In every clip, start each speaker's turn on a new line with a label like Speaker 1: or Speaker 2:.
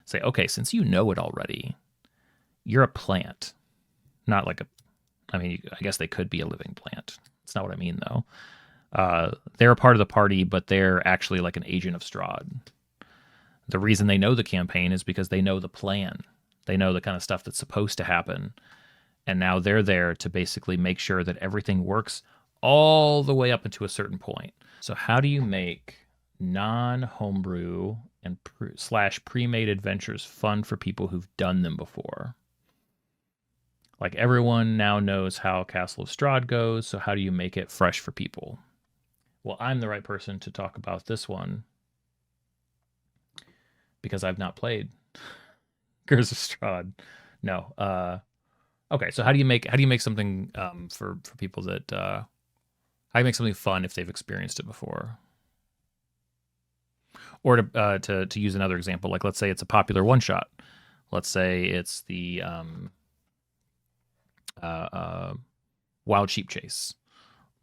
Speaker 1: Say, okay, since you know it already, you're a plant, not like a. I mean, I guess they could be a living plant. That's not what I mean, though. They're a part of the party, but they're actually like an agent of Strahd. The reason they know the campaign is because they know the plan. They know the kind of stuff that's supposed to happen. And now they're there to basically make sure that everything works all the way up into a certain point. So how do you make non-homebrew and slash pre-made adventures fun for people who've done them before? Like everyone now knows how Castle of Strahd goes, so how do you make it fresh for people? Well, I'm the right person to talk about this one because I've not played Curse of Strahd. No. Okay, so how do you make something for people that how do you make something fun if they've experienced it before? Or to use another example, like let's say it's a popular one shot. Let's say it's the Wild Sheep Chase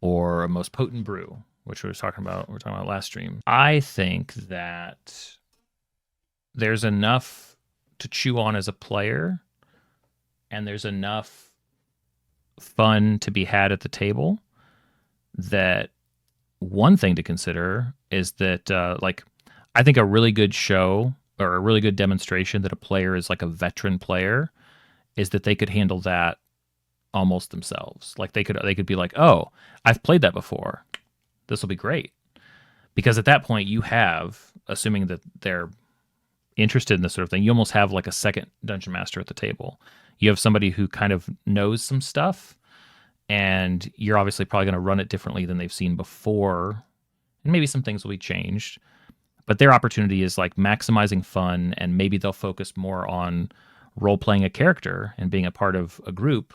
Speaker 1: or a Most Potent Brew, which we were talking about last stream. I think that there's enough to chew on as a player, and there's enough fun to be had at the table that one thing to consider is that like I think a really good show or a really good demonstration that a player is like a veteran player is that they could handle that almost themselves. Like they could be like, "Oh, I've played that before. This will be great." Because at that point you have, assuming that they're interested in this sort of thing, you almost have like a second dungeon master at the table. You have somebody who kind of knows some stuff, and you're obviously probably going to run it differently than they've seen before, and maybe some things will be changed. But their opportunity is like maximizing fun, and maybe they'll focus more on role playing a character and being a part of a group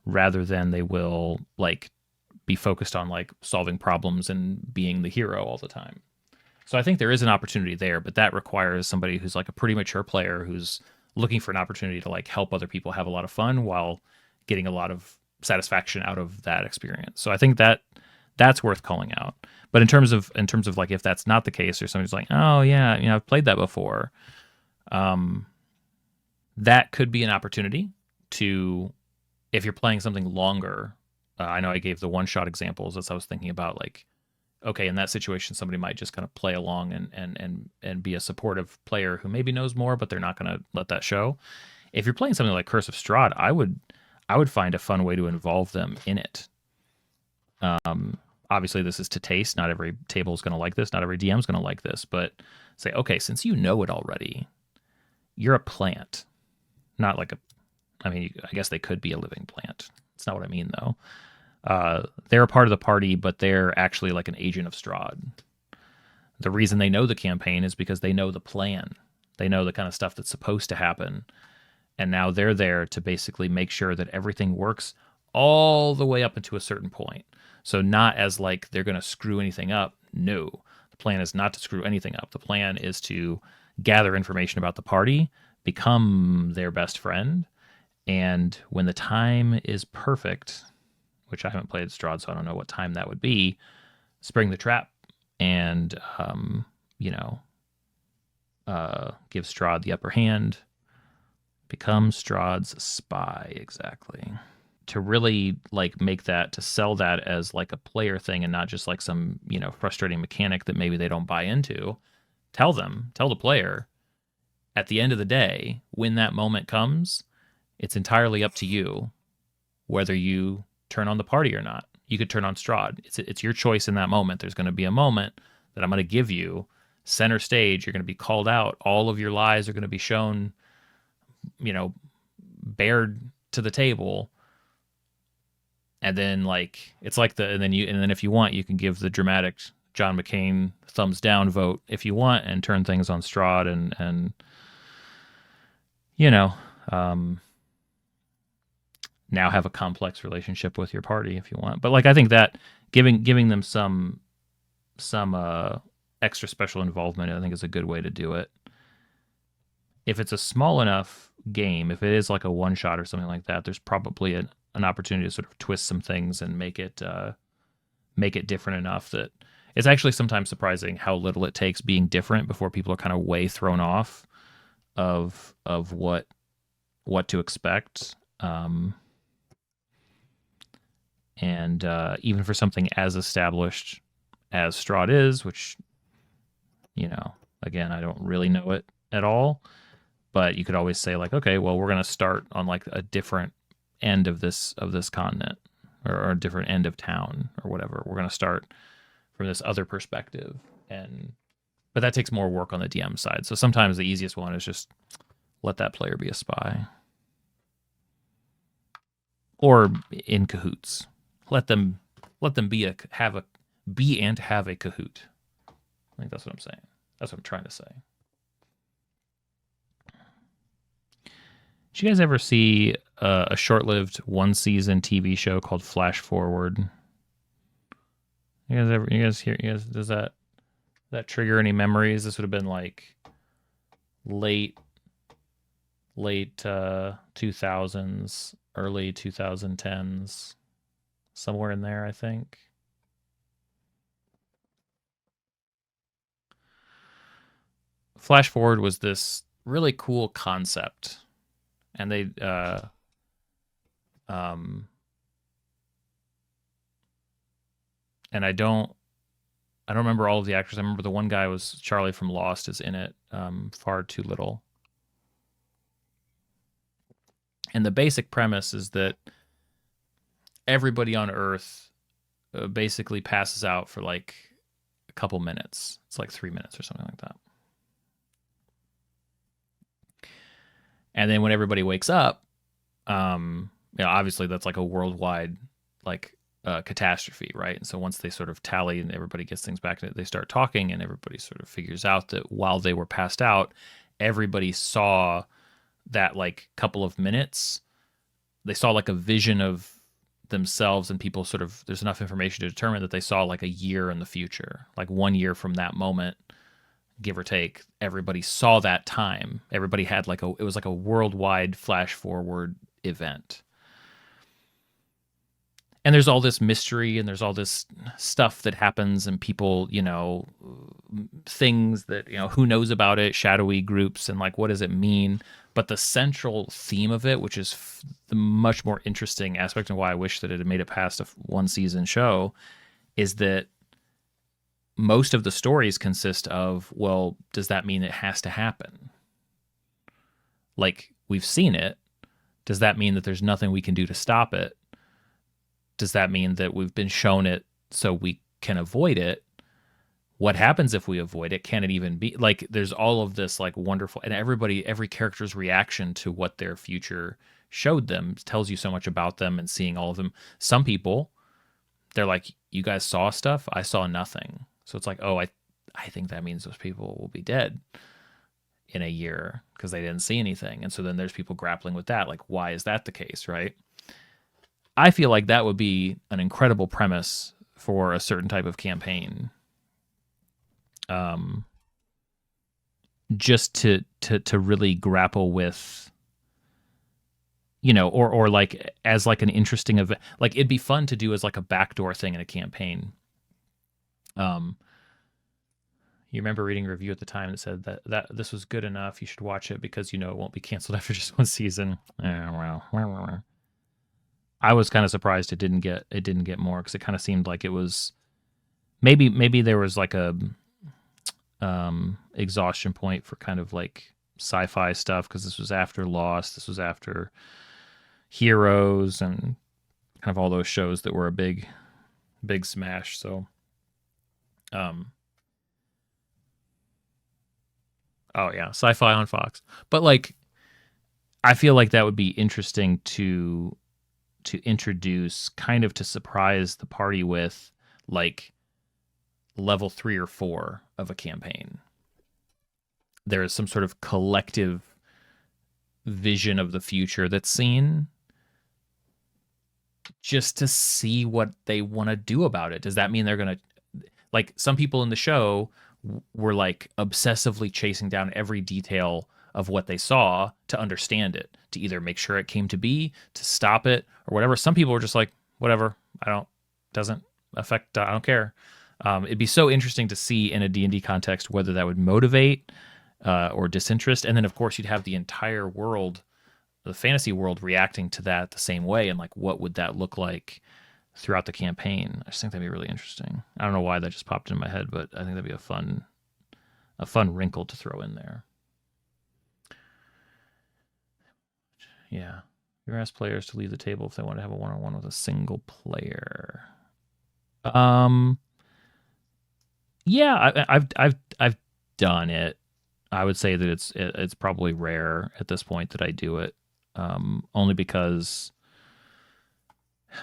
Speaker 1: rather than they will like be focused on like solving problems and being the hero all the time. So I think there is an opportunity there, but that requires somebody who's like a pretty mature player who's looking for an opportunity to like help other people have a lot of fun while getting a lot of satisfaction out of that experience. So I think that that's worth calling out. But in terms of like if that's not the case, or somebody's like, oh yeah, you know, I've played that before, that could be an opportunity to, if you're playing something longer. I know I gave the one shot examples as I was thinking about like, okay, in that situation, somebody might just kind of play along and be a supportive player who maybe knows more, but they're not going to let that show. If you're playing something like Curse of Strahd, I would find a fun way to involve them in it. Obviously, this is to taste. Not every table is going to like this. Not every DM is going to like this. But say, okay, since you know it already, you're a plant, not like a. I mean, I guess they could be a living plant. That's not what I mean, though. They're a part of the party, but they're actually like an agent of Strahd. The reason they know the campaign is because they know the plan. They know the kind of stuff that's supposed to happen. And now they're there to basically make sure that everything works all the way up into a certain point. So not as like they're going to screw anything up. No, the plan is not to screw anything up. The plan is to gather information about the party, become their best friend, and when the time is perfect, which I haven't played Strahd, so I don't know what time that would be, spring the trap and, give Strahd the upper hand, become Strahd's spy, exactly. To really like make that, to sell that as like a player thing and not just like some, frustrating mechanic that maybe they don't buy into, tell the player, at the end of the day, when that moment comes, it's entirely up to you whether you turn on the party or not. You could turn on Strahd. It's your choice in that moment. There's going to be a moment that I'm going to give you center stage. You're going to be called out. All of your lies are going to be shown, bared to the table. And then like it's like and then if you want, you can give the dramatic John McCain thumbs down vote if you want and turn things on Strahd and now have a complex relationship with your party if you want. But like I think that giving them some extra special involvement, I think, is a good way to do it. If it's a small enough game, if it is like a one shot or something like that, there's probably an opportunity to sort of twist some things and make it different enough that it's actually sometimes surprising how little it takes being different before people are kind of way thrown off. of what to expect. And even for something as established as Strahd is, which, again, I don't really know it at all, but you could always say like, okay, well, we're going to start on like a different end of this continent, or a different end of town or whatever. We're going to start from this other perspective, but that takes more work on the DM side. So sometimes the easiest one is just let that player be a spy, or in cahoots. Let them have a cahoot. I think that's what I'm saying. That's what I'm trying to say. Did you guys ever see a short-lived one-season TV show called Flash Forward? Does that trigger any memories? This would have been like late 2000s, early 2010s, somewhere in there, I think. Flash Forward was this really cool concept, and they and I don't remember all of the actors. I remember the one guy was Charlie from Lost is in it, far too little. And the basic premise is that everybody on Earth basically passes out for like a couple minutes. It's like 3 minutes or something like that. And then when everybody wakes up, obviously that's like a worldwide like catastrophe, right? And so once they sort of tally and everybody gets things back, they start talking, and everybody sort of figures out that while they were passed out, everybody saw that like couple of minutes. They saw like a vision of themselves, and people sort of, there's enough information to determine that they saw like a year in the future, like 1 year from that moment, give or take. Everybody saw that time. Everybody had like it was like a worldwide flash forward event. And there's all this mystery, and there's all this stuff that happens, and people, things that, who knows about it, shadowy groups, and like, what does it mean? But the central theme of it, which is the much more interesting aspect, and why I wish that it had made it past a one season show, is that most of the stories consist of, well, does that mean it has to happen? Like, we've seen it. Does that mean that there's nothing we can do to stop it? Does that mean that we've been shown it so we can avoid it? What happens if we avoid it? Can it even be? Like, there's all of this like wonderful, and every character's reaction to what their future showed them tells you so much about them, and seeing all of them. Some people, they're like, you guys saw stuff, I saw nothing. So it's like, oh, I think that means those people will be dead in a year because they didn't see anything. And so then there's people grappling with that. Like, why is that the case, right? I feel like that would be an incredible premise for a certain type of campaign. Just to really grapple with, or like as like an interesting event. Like, it'd be fun to do as like a backdoor thing in a campaign. You remember reading a review at the time that said that this was good enough, you should watch it because it won't be canceled after just one season. Well. I was kind of surprised it didn't get more, because it kind of seemed like it was maybe there was like a exhaustion point for kind of like sci-fi stuff, because this was after Lost, this was after Heroes, and kind of all those shows that were a big smash. So oh yeah, sci-fi on Fox. But like, I feel like that would be interesting to introduce, kind of to surprise the party with, like, level 3 or 4 of a campaign. There is some sort of collective vision of the future that's seen, just to see what they want to do about it. Does that mean they're going to, like, some people in the show were like obsessively chasing down every detail of what they saw to understand it, to either make sure it came to be, to stop it, or whatever. Some people were just like, whatever, doesn't affect, I don't care. It'd be so interesting to see in a D&D context whether that would motivate or disinterest, and then of course you'd have the entire world, the fantasy world, reacting to that the same way, and like what would that look like throughout the campaign. I just think that'd be really interesting. I don't know why that just popped in my head, but I think that'd be a fun wrinkle to throw in there. Yeah. You ask players to leave the table if they want to have a one-on-one with a single player. Yeah, I've done it. I would say that it's probably rare at this point that I do it, only because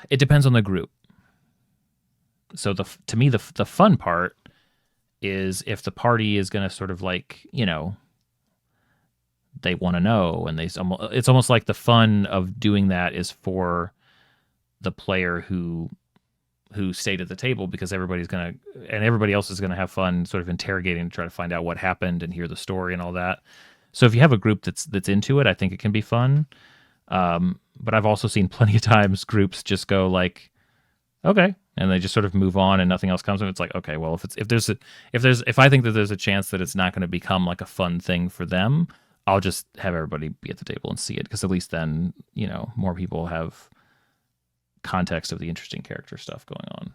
Speaker 1: it depends on the group. So to me the fun part is if the party is going to sort of like, they want to know, and it's almost like the fun of doing that is for the player who stayed at the table, because everybody else is gonna have fun sort of interrogating to try to find out what happened and hear the story and all that. So if you have a group that's into it, I think it can be fun. But I've also seen plenty of times groups just go like, okay, and they just sort of move on and nothing else comes of it. It's like, okay, well, if I think that there's a chance that it's not going to become like a fun thing for them, I'll just have everybody be at the table and see it, because at least then more people have context of the interesting character stuff going on.